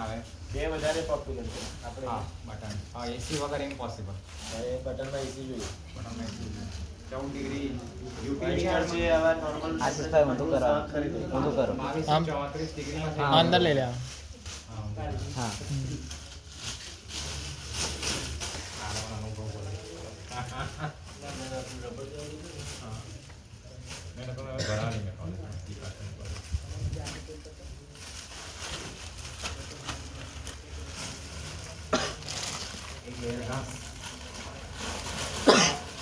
આવે બે વધારે પોપ્યુલર છે આપણે. હા બટન. હા એસી વગર ઇમ્પોસિબલ. હવે બટનમાં એસી જોઈએ. બટનમાં એસી 14 ડિગ્રી યુટીઆર છે આવા નોર્મલ આ સિસ્ટમ બધું કરો બધું કરો 34 ડિગ્રીમાં હા, અંદર લઈ લેવા. હા અનુભવ બોલે. મેં તો ઘણા નહીં મેં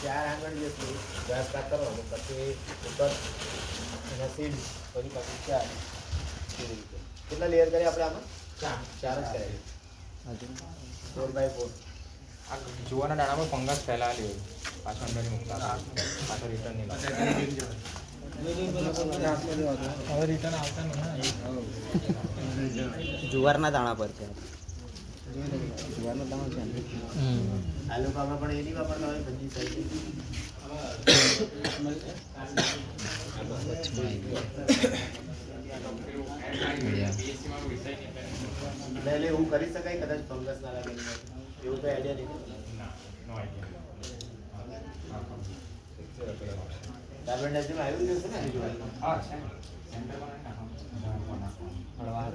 ચાર આંગળ જેટલું ઘાસ કાતરવાનું પછી ઉપર એના સીડ પછી પાછું ચાર એવી રીતે. કેટલા લેયર કરીએ આપણે આમાં? ચાર જ કરીએ. 4x4. આ જુવારના દાણામાં ફંગસ ફેલાયેલી હોય પાછળ અંદર મૂકતા પાછળ રિટર્ન નહીં હવે રિટર્ન આવતા નહીં. જુવારના દાણા પર છે જુવારનો દાણો છે ને આલુ પાપડ પણ એની વાપરતા હોય બધી સાઈડ. એટલે એવું કરી શકાય કદાચ ફંગસ ના લાગે એવું કઈ આઈડિયા નહીં. નો આઈડિયા. કાર્બન ડાયોક્સાઇડ આવ્યું જશે ને હા છે સેન્ટરમાં નાખો હળવા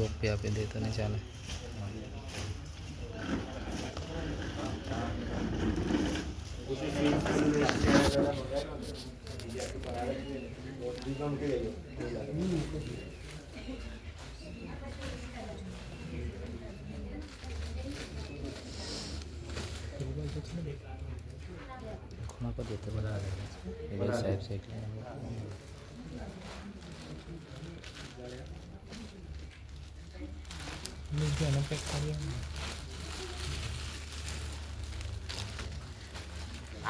ઓકે આપી દે તને ચાલે ખૂણા પર દેતો બધા સાહેબ સાહેબ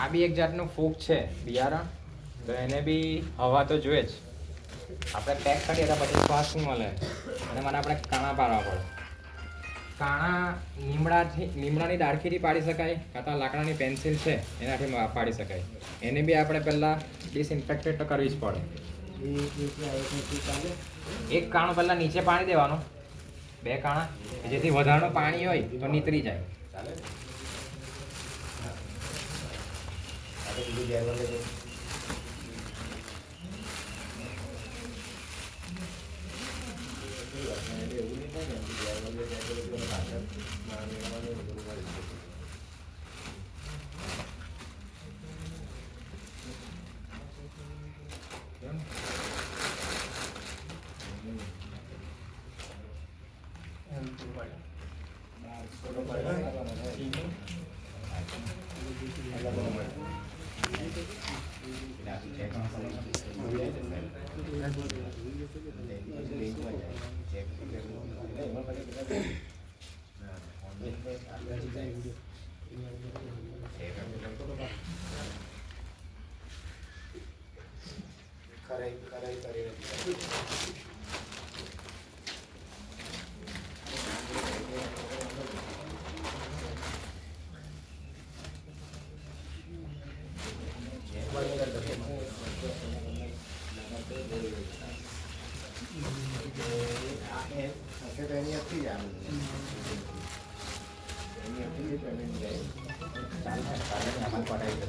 આ બી એક જાતનું ફૂગ છે બિયારણ તો એને બી હવા તો જોઈએ જ આપણે પેક કરીએ તો પછી શ્વાસ નહીં મળે અને મને આપણે કાણા પાડવા પડે કાણા લીમડાની ડાળખીથી પાડી શકાય કાં તો લાકડાની પેન્સિલ છે એનાથી પાડી શકાય એને બી આપણે પહેલાં ડિસઇન્ફેક્ટેડ તો કરવી જ પડે એક કાણું પહેલાં નીચે પાણી દેવાનું 2 કાણા જેથી વધારાનું પાણી હોય તો નીતરી જાય ચાલે. બીજું ગેર વગર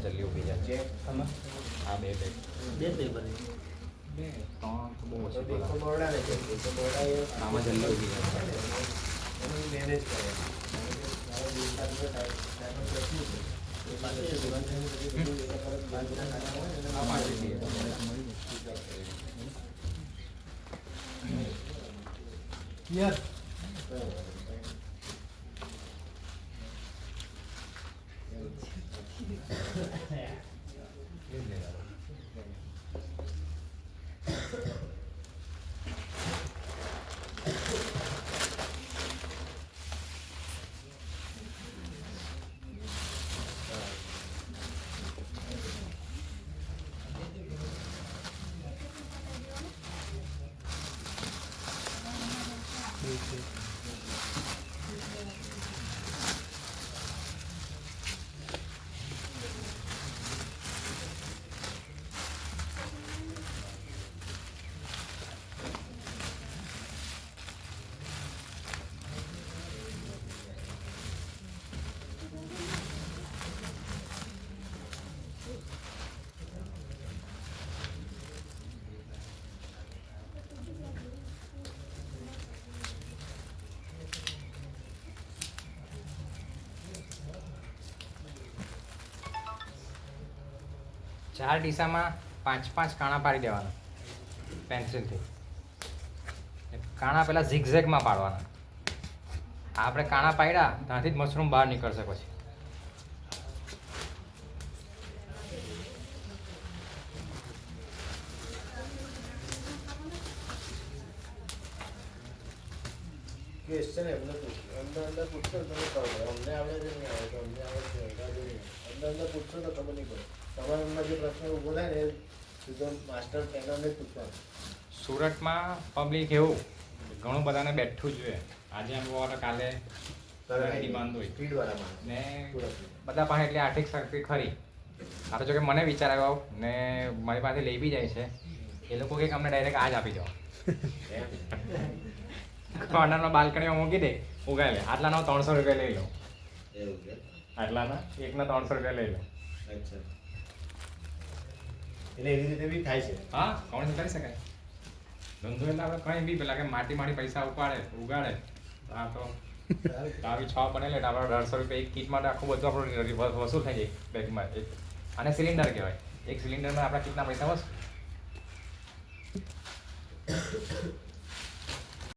જલ્દી ઉભી જાય ચેક આ બે બે ત્રણ બહુ ઓછી આમાં જલ્દી ઉભી જાય મેનેજ કરે. ચાર ડીસામાં 5 કાણા પાડી દેવાના પેન્સિલથી. કાણા પેલા ઝિગઝેગમાં પાડવાના. આપણે કાણા પાડ્યા ત્યાંથી જ મશરૂમ બહાર નીકળશે પછી. ક્વેશ્ચન એમને અંદર પૂછશો તો તમે ખબર પડે. અમને આવડે છે નહીં આવે તો અમને આવડે છે અંદર પૂછશો તો ખબર નહીં પડે. તમારા મનમાં જે પ્રશ્ન ઊભો થાય ને એ સીધો માસ્ટર ટ્રેનરને જ પૂછવાનો. સુરતમાં પબ્લિક એવું ઘણું બધાને બેઠું જોઈએ. આજે એમ કહો કાલે ડિમાન્ડ હોય સ્પીડવાળા માણસ ને સુરત બધા પાસે એટલી આર્થિક શક્તિ ખરી. આ તો જો કે મને વિચાર આવ્યો ને મારી પાસે લઈ બી જાય છે. એ લોકો કંઈક અમને ડાયરેક્ટ આજ આપી જાઓ. કોર્નરમાં બાલ્કનીમાં મૂકી દે ઉગાઈ લે. આટલાનો 300 રૂપિયા લઈ લો. એવું છે. આટલાના એકના 300 રૂપિયા લઈ લો. અચ્છા. એટલે એવી રીતે બી થાય છે. હા કોણ કરી શકાય. ધંધો એટલે આપણે કંઈ બી પેલા કે માટી પૈસા ઉપાડે ઉગાડે. હા તો આવી 6 બનેલે એટલે આપણે 150 રૂપિયા એક કીટ માટે આખું બધું આપણું વસૂલ થઈ જાય બેગમાં. અને સિલિન્ડર કહેવાય. એક સિલિન્ડરમાં આપણા કેટલા પૈસા વસૂલ